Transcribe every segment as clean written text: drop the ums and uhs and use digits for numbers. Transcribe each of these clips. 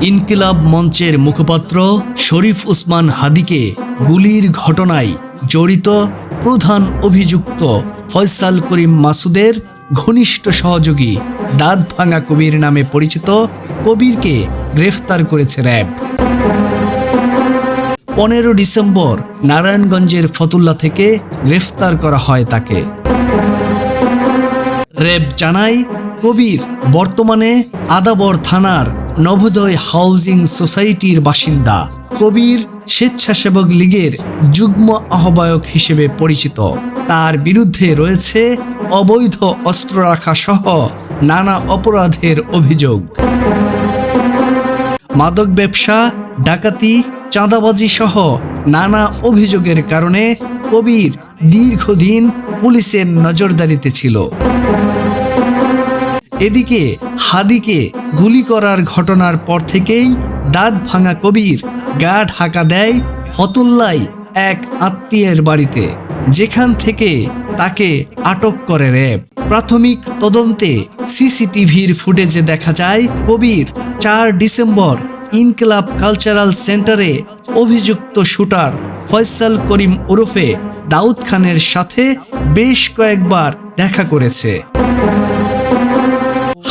ইনকিলাব মঞ্চের মুখপাত্র শরীফ ওসমান হাদিকে গুলির ঘটনায় জড়িত প্রধান অভিযুক্ত ফয়সাল করিম মাসুদের ঘনিষ্ঠ সহযোগী দাঁত ভাঙা কবির নামে পরিচিত কবিরকে গ্রেফতার করেছে র্যাব। 15 ডিসেম্বর নারায়ণগঞ্জের ফতুল্লা থেকে গ্রেফতার করা হয় তাকে। র্যাব জানায়, কবির বর্তমানে আদাবর থানার নবোদয় হাউজিং সোসাইটির বাসিন্দা। কবির স্বেচ্ছাসেবক লীগের যুগ্ম আহ্বায়ক হিসেবে পরিচিত। তার বিরুদ্ধে রয়েছে অবৈধ অস্ত্র রাখা সহ নানা অপরাধের অভিযোগ। মাদক ব্যবসা, ডাকাতি, চাঁদাবাজি সহ নানা অভিযোগের কারণে কবির দীর্ঘদিন পুলিশের নজরদারিতে ছিল। এদিকে হাদিকে গুলি করার ঘটনার পর থেকেই দাঁত ভাঙা কবির গা ঢাকা দেয় ফতুল্লায় এক আত্মীয়ের বাড়িতে, যেখান থেকে তাকে আটক করে র্যাব। প্রাথমিক তদন্তে সিসিটিভির ফুটেজে দেখা যায়, কবির 4 ডিসেম্বর ইনকিলাব কালচারাল সেন্টারে অভিযুক্ত শুটার ফয়সাল করিম ওরফে দাউদ খানের সাথে বেশ কয়েকবার দেখা করেছে।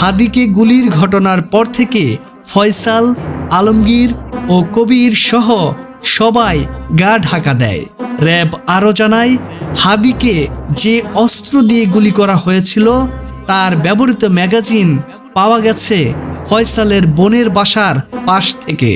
হাদিকে গুলির ঘটনার পর থেকে ফয়সাল, আলমগীর ও কবির সহ সবাই গা ঢাকা দেয়। র্যাব আরও জানায়, হাদিকে যে অস্ত্র দিয়ে গুলি করা হয়েছিল তার ব্যবহৃত ম্যাগাজিন পাওয়া গেছে ফয়সালের বোনের বাসার পাশ থেকে।